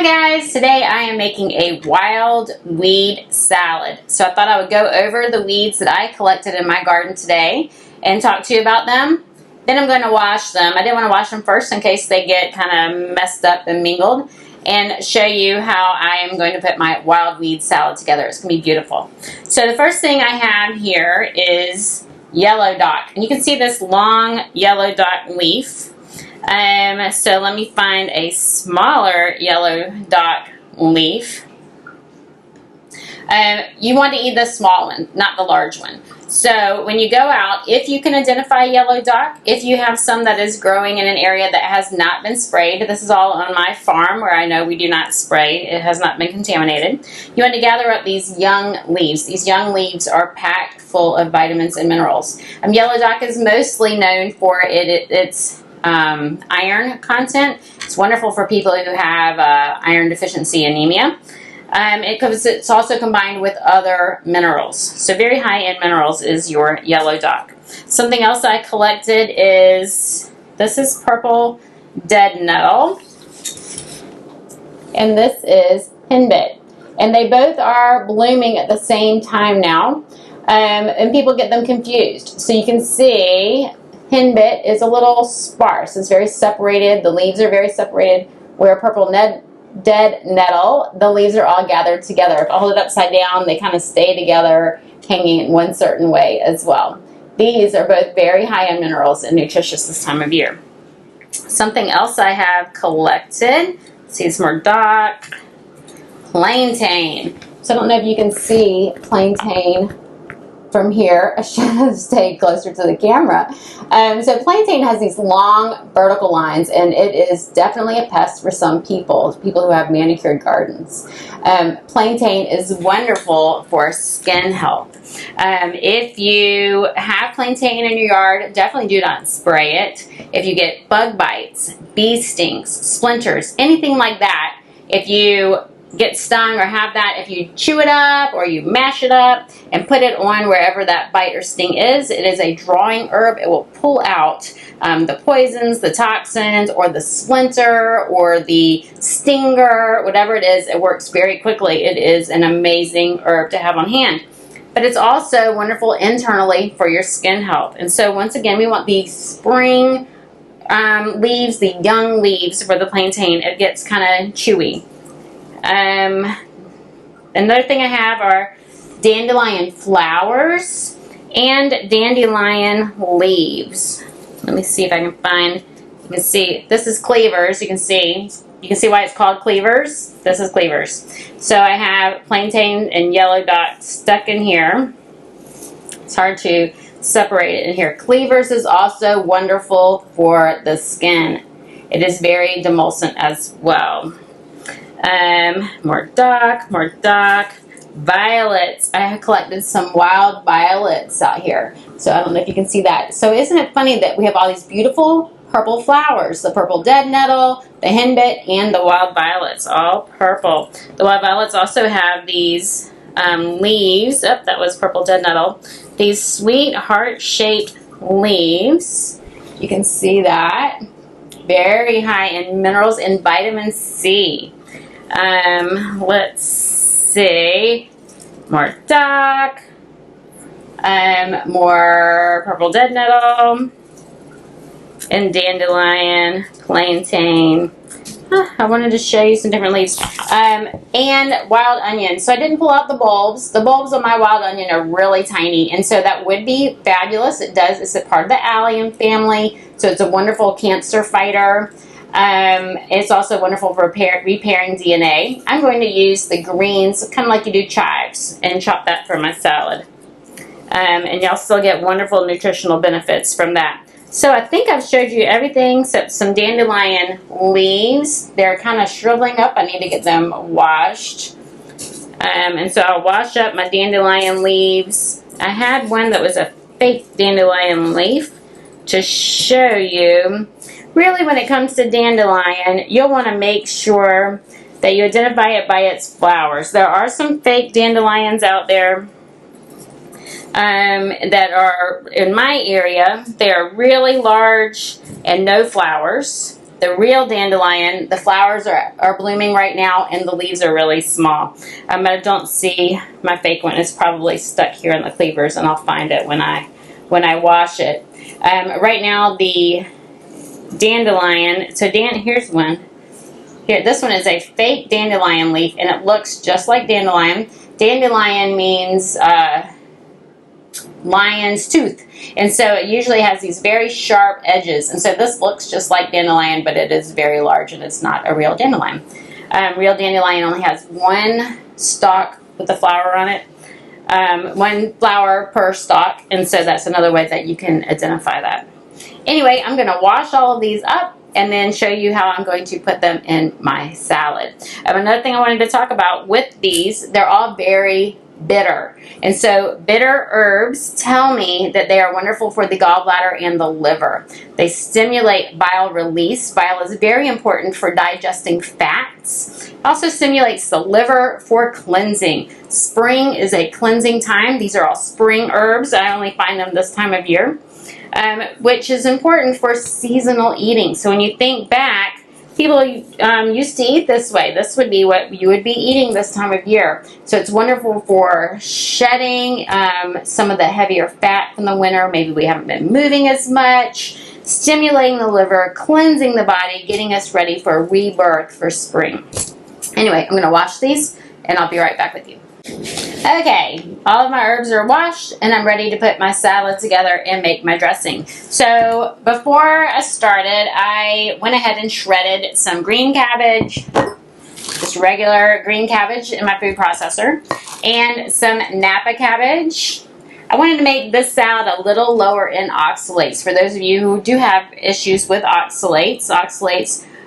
guys, today I am making a wild weed salad. So I thought I would go over the weeds that I collected in my garden today and talk to you about them. Then I'm going to wash them. I didn't want to wash them first in case they get kind of messed up and mingled, and show you how I am going to put my wild weed salad together. It's going to be beautiful. So the first thing I have here is yellow dock. And you can see this long yellow dock leaf. So let me find a smaller yellow dock leaf. You want to eat the small one, not the large one. So when you go out, if you can identify yellow dock, if you have some that is growing in an area that has not been sprayed, this is all on my farm where I know we do not spray, it has not been contaminated. You want to gather up these young leaves. These young leaves are packed full of vitamins and minerals. Yellow dock is mostly known for its iron content. It's wonderful for people who have iron deficiency anemia. It's also combined with other minerals. So very high in minerals is your yellow dock. Something else I collected is, this is purple dead nettle. And this is henbit. And they both are blooming at the same time now. And people get them confused. So you can see henbit is a little sparse. It's very separated. The leaves are very separated. Where purple dead nettle, the leaves are all gathered together. If I hold it upside down, they kind of stay together, hanging in one certain way as well. These are both very high in minerals and nutritious this time of year. Something else I have collected, see some more dock, plantain. So I don't know if you can see plantain from here. I should have stayed closer to the camera. So plantain has these long vertical lines, and it is definitely a pest for some people who have manicured gardens. Plantain is wonderful for skin health. If you have plantain in your yard, definitely do not spray it. If you get bug bites, bee stings, splinters, anything like that, if you get stung or have that, if you chew it up or you mash it up and put it on wherever that bite or sting is, it is a drawing herb. It will pull out the poisons, the toxins, or the splinter or the stinger, whatever it is. It works very quickly. It is an amazing herb to have on hand. But it's also wonderful internally for your skin health. And so once again, we want the spring leaves, the young leaves for the plantain. It gets kind of chewy. Another thing I have are dandelion flowers and dandelion leaves. Let me see if I can find, you can see, this is cleavers. You can see why it's called cleavers. This is cleavers. So I have plantain and yellow dock stuck in here. It's hard to separate it in here. Cleavers is also wonderful for the skin. It is very demulcent as well. More dock, violets. I have collected some wild violets out here. So I don't know if you can see that. So isn't it funny that we have all these beautiful purple flowers? The purple dead nettle, the henbit, and the wild violets, all purple. The wild violets also have these leaves. Oh, that was purple dead nettle. These sweet heart-shaped leaves. You can see that. Very high in minerals and vitamin C. Let's see, more dock, more purple dead nettle, and dandelion, plantain. I wanted to show you some different leaves, and wild onion. So I didn't pull out the bulbs. The bulbs on my wild onion are really tiny, and so that would be fabulous. It's a part of the allium family, so it's a wonderful cancer fighter. It's also wonderful for repairing DNA. I'm going to use the greens, kind of like you do chives, and chop that for my salad. And y'all still get wonderful nutritional benefits from that. So I think I've showed you everything except some dandelion leaves. They're kind of shriveling up. I need to get them washed. And so I'll wash up my dandelion leaves. I had one that was a fake dandelion leaf to show you. Really, when it comes to dandelion, you'll want to make sure that you identify it by its flowers. There are some fake dandelions out there that are in my area. They are really large and no flowers. the real dandelion, the flowers are blooming right now and the leaves are really small. But I don't see my fake one. It's probably stuck here in the cleavers, and I'll find it when I wash it. Right now the dandelion, so here's one. Here, this one is a fake dandelion leaf, and it looks just like dandelion. Dandelion means lion's tooth, and so it usually has these very sharp edges, and so this looks just like dandelion, but it is very large and it's not a real dandelion. Real dandelion only has one stalk with a flower on it, one flower per stalk, and so that's another way that you can identify that. Anyway, I'm going to wash all of these up and then show you how I'm going to put them in my salad. Another thing I wanted to talk about with these, they're all very bitter. And so bitter herbs tell me that they are wonderful for the gallbladder and the liver. They stimulate bile release. Bile is very important for digesting fats. It also stimulates the liver for cleansing. Spring is a cleansing time. These are all spring herbs. I only find them this time of year, which is important for seasonal eating. So when you think back, people used to eat this way. This would be what you would be eating this time of year. So it's wonderful for shedding some of the heavier fat from the winter. Maybe we haven't been moving as much, stimulating the liver, cleansing the body, getting us ready for rebirth for spring. Anyway, I'm going to wash these and I'll be right back with you. Okay, all of my herbs are washed and I'm ready to put my salad together and make my dressing. So before I started, I went ahead and shredded some green cabbage, just regular green cabbage in my food processor, and some napa cabbage. I wanted to make this salad a little lower in oxalates. For those of you who do have issues with oxalates,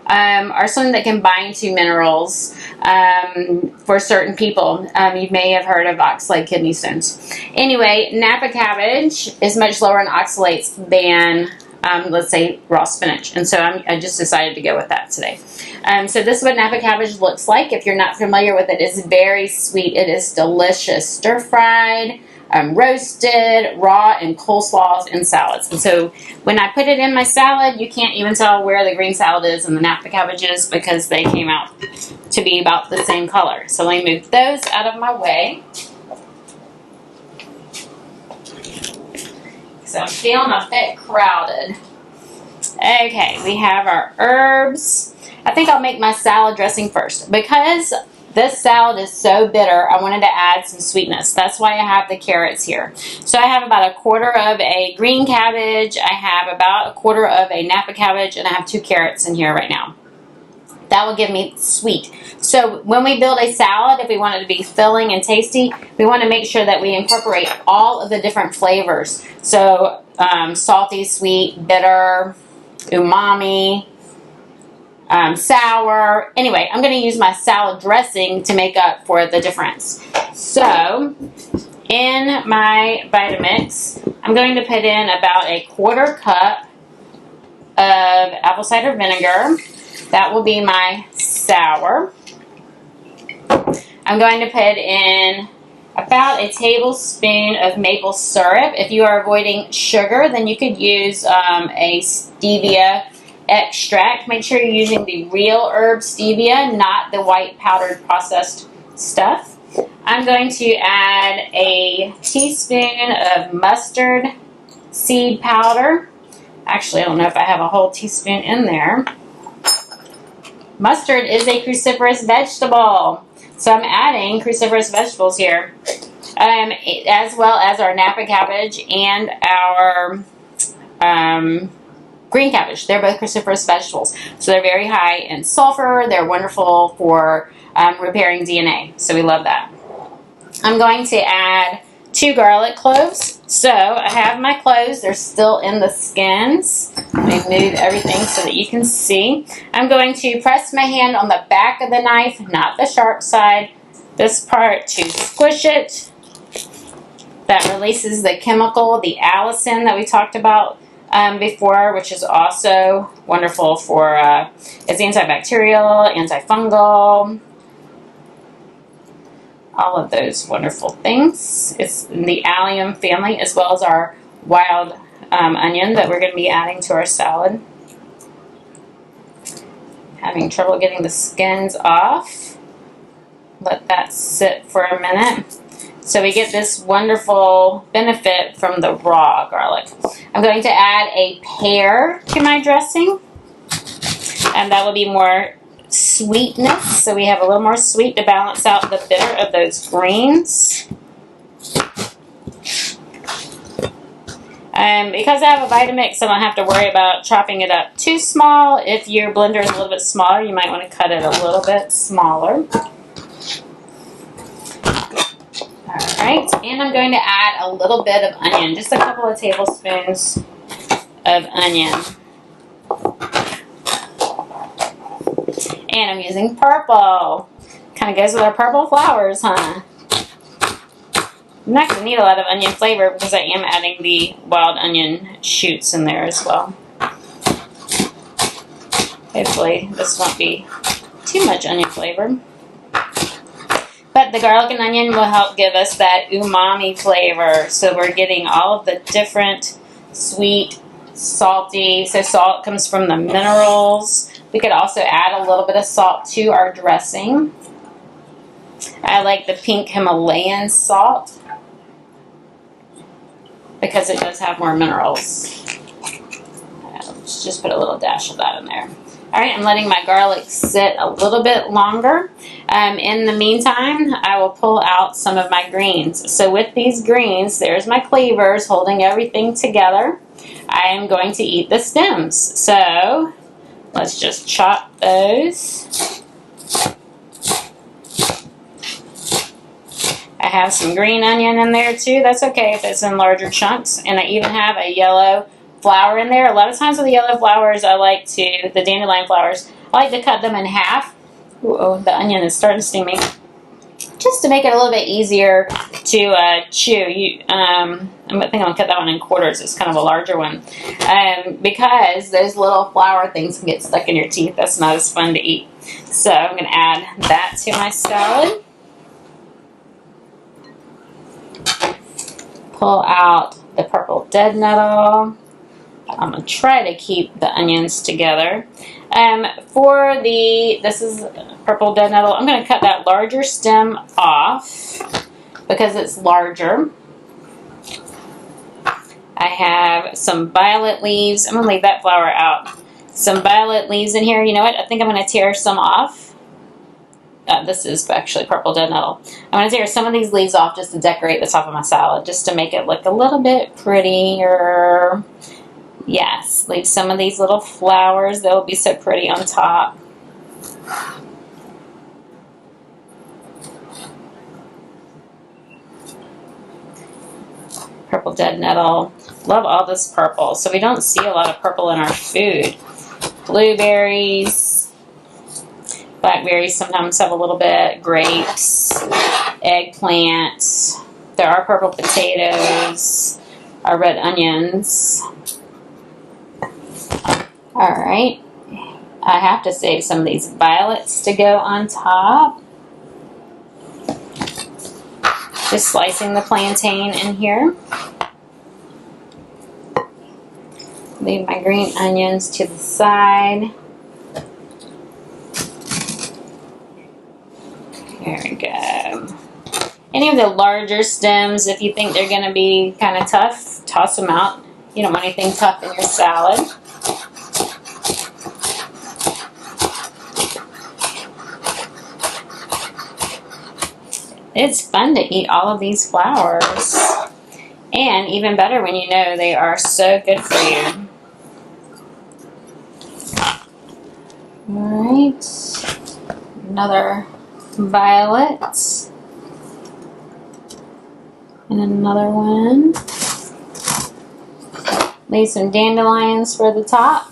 are something that can bind to minerals for certain people. You may have heard of oxalate kidney stones. Anyway, napa cabbage is much lower in oxalates than, let's say, raw spinach. And so I just decided to go with that today. So this is what napa cabbage looks like. If you're not familiar with it, it's very sweet. It is delicious. Stir-fried, roasted, raw, and coleslaws and salads. And so when I put it in my salad, you can't even tell where the green salad is and the napa cabbage is because they came out to be about the same color. So let me move those out of my way. So I'm feeling a bit crowded. Okay, we have our herbs. I think I'll make my salad dressing first. Because this salad is so bitter, I wanted to add some sweetness. That's why I have the carrots here. So I have about a quarter of a green cabbage, I have about a quarter of a napa cabbage, and I have 2 carrots in here right now. That will give me sweet. So when we build a salad, if we want it to be filling and tasty, we want to make sure that we incorporate all of the different flavors. So salty, sweet, bitter, umami, sour. Anyway, I'm going to use my salad dressing to make up for the difference. So in my Vitamix, I'm going to put in about a quarter cup of apple cider vinegar. That will be my sour. I'm going to put in about a tablespoon of maple syrup. If you are avoiding sugar, then you could use a stevia extract. Make sure you're using the real herb stevia, not the white powdered processed stuff. I'm going to add a teaspoon of mustard seed powder. Actually, I don't know if I have a whole teaspoon in there. Mustard is a cruciferous vegetable, so I'm adding cruciferous vegetables here, as well as our napa cabbage and our green cabbage. They're both cruciferous vegetables, so they're very high in sulfur. They're wonderful for repairing DNA, so we love that. I'm going to add 2 garlic cloves. So I have my cloves. They're still in the skins. Let me move everything so that you can see. I'm going to press my hand on the back of the knife, not the sharp side, this part, to squish it. That releases the chemical, the allicin that we talked about before, which is also wonderful for, it's antibacterial, antifungal, all of those wonderful things. It's in the allium family, as well as our wild onion that we're going to be adding to our salad. having trouble getting the skins off. Let that sit for a minute. So we get this wonderful benefit from the raw garlic. I'm going to add a pear to my dressing, and that will be more sweetness. So we have a little more sweet to balance out the bitter of those greens. Because I have a Vitamix, I don't have to worry about chopping it up too small. If your blender is a little bit smaller, you might want to cut it a little bit smaller. Alright, and I'm going to add a little bit of onion, just a couple of tablespoons of onion. And I'm using purple. Kind of goes with our purple flowers, huh? I'm not going to need a lot of onion flavor because I am adding the wild onion shoots in there as well. Hopefully this won't be too much onion flavor. But the garlic and onion will help give us that umami flavor. So we're getting all of the different sweet, salty. So salt comes from the minerals. We could also add a little bit of salt to our dressing. I like the pink Himalayan salt because it does have more minerals. Let's just put a little dash of that in there. Alright, I'm letting my garlic sit a little bit longer. In the meantime, I will pull out some of my greens. So with these greens, there's my cleavers holding everything together. I am going to eat the stems. So let's just chop those. I have some green onion in there too. That's okay if it's in larger chunks. And I even have a yellow flower in there. A lot of times with the yellow flowers, the dandelion flowers, I like to cut them in half. Ooh, the onion is starting to sting me. Just to make it a little bit easier to chew. I think I'm going to cut that one in quarters. It's kind of a larger one. Because those little flower things can get stuck in your teeth. That's not as fun to eat. So I'm going to add that to my salad. Pull out the purple dead nettle. I'm going to try to keep the onions together. This is purple dead nettle, I'm going to cut that larger stem off because it's larger. I have some violet leaves. I'm going to leave that flower out. Some violet leaves in here. You know what? I think I'm going to tear some off. This is actually purple dead nettle. I'm going to tear some of these leaves off just to decorate the top of my salad, just to make it look a little bit prettier. Yes, leave some of these little flowers. They'll be so pretty on top. Purple dead nettle. Love all this purple. So we don't see a lot of purple in our food. Blueberries. Blackberries sometimes have a little bit. Grapes. Eggplants. There are purple potatoes. Our red onions. Alright, I have to save some of these violets to go on top. Just slicing the plantain in here. Leave my green onions to the side. There we go. Any of the larger stems, if you think they're going to be kind of tough, toss them out. You don't want anything tough in your salad. It's fun to eat all of these flowers. And even better when you know they are so good for you. Alright. Another violet. And another one. Leave some dandelions for the top.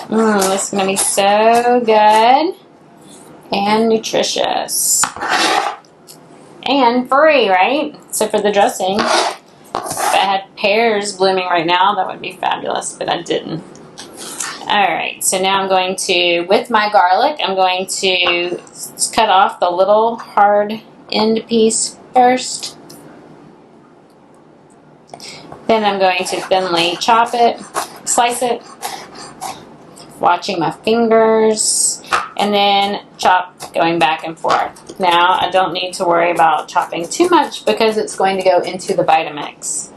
This is going to be so good and nutritious and free, right? So for the dressing, if I had pears blooming right now, that would be fabulous, but I didn't. Alright, so now I'm going to, with my garlic, I'm going to cut off the little hard end piece first. Then I'm going to thinly chop it, slice it, watching my fingers, and then chop, going back and forth. Now I don't need to worry about chopping too much because it's going to go into the Vitamix.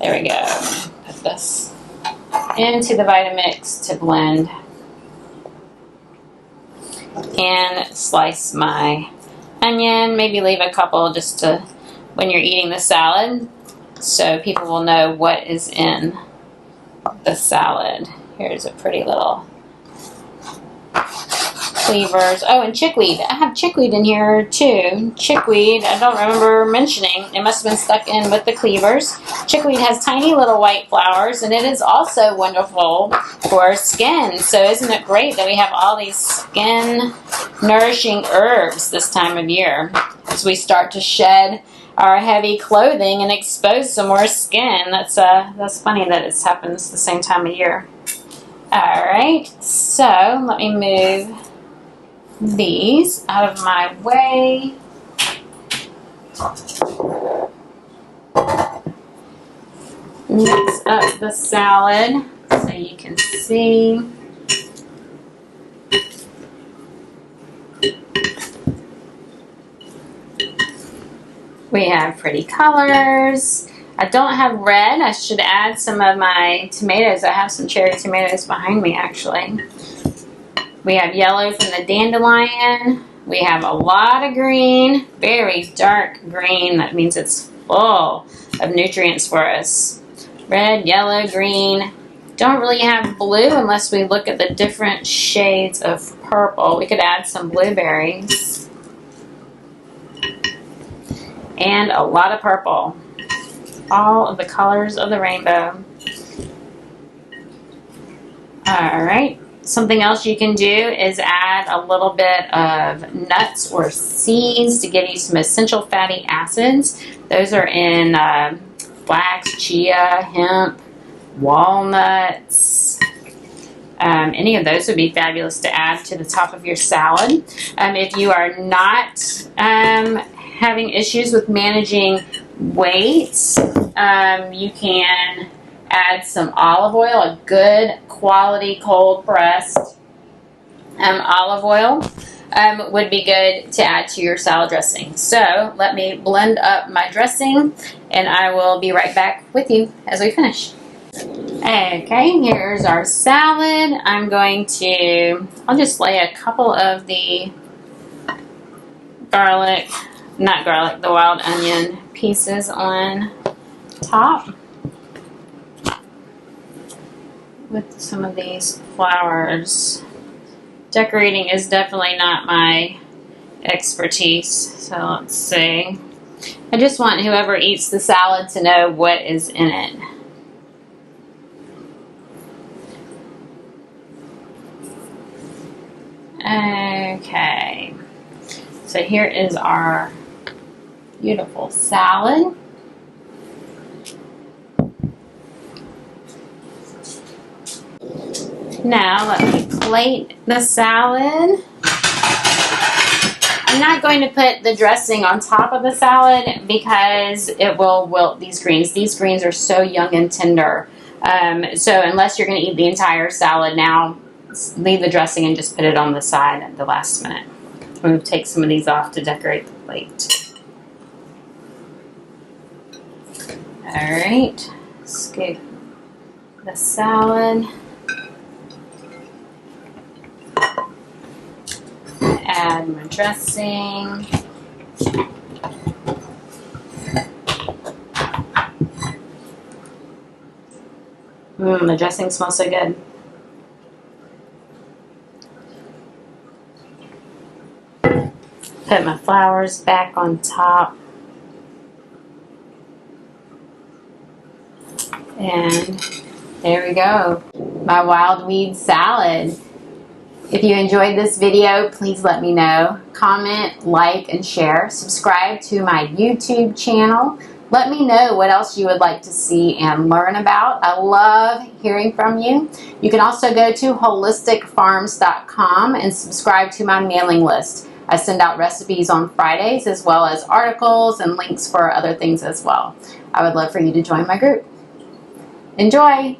There we go. Put this into the Vitamix to blend. And slice my onion, maybe leave a couple just to when you're eating the salad so people will know what is in the salad. Here's a pretty little cleavers. Oh, and chickweed. I have chickweed in here too. Chickweed, I don't remember mentioning. It must have been stuck in with the cleavers. Chickweed has tiny little white flowers, and it is also wonderful for skin. So isn't it great that we have all these skin nourishing herbs this time of year as we start to shed our heavy clothing and expose some more skin. That's funny that it happens the same time of year. Alright, so let me move these out of my way. Mix up the salad so you can see. We have pretty colors. I don't have red. I should add some of my tomatoes. I have some cherry tomatoes behind me actually. We have yellow from the dandelion. We have a lot of green, very dark green. That means it's full of nutrients for us. Red, yellow, green. Don't really have blue unless we look at the different shades of purple. We could add some blueberries. And a lot of purple. All of the colors of the rainbow. Alright. Something else you can do is add a little bit of nuts or seeds to give you some essential fatty acids. Those are in flax, chia, hemp, walnuts. Any of those would be fabulous to add to the top of your salad. If you are not having issues with managing weight, you can add some olive oil, a good quality cold pressed olive oil would be good to add to your salad dressing. So let me blend up my dressing and I will be right back with you as we finish. Okay, here's our salad. I'll just lay a couple of the the wild onion pieces on top with some of these flowers. Decorating is definitely not my expertise, so let's see. I just want whoever eats the salad to know what is in it. Okay, so here is our beautiful salad. Now let me plate the salad. I'm not going to put the dressing on top of the salad because it will wilt these greens. These greens are so young and tender. So unless you're going to eat the entire salad now, leave the dressing and just put it on the side at the last minute. I'm going to take some of these off to decorate the plate. Alright, scoop the salad. Add my dressing. The dressing smells so good. Put my flowers back on top. And there we go. My wild weed salad. If you enjoyed this video, please let me know. Comment, like, and share. Subscribe to my YouTube channel. Let me know what else you would like to see and learn about. I love hearing from you. You can also go to holisticfarms.com and subscribe to my mailing list. I send out recipes on Fridays as well as articles and links for other things as well. I would love for you to join my group. Enjoy!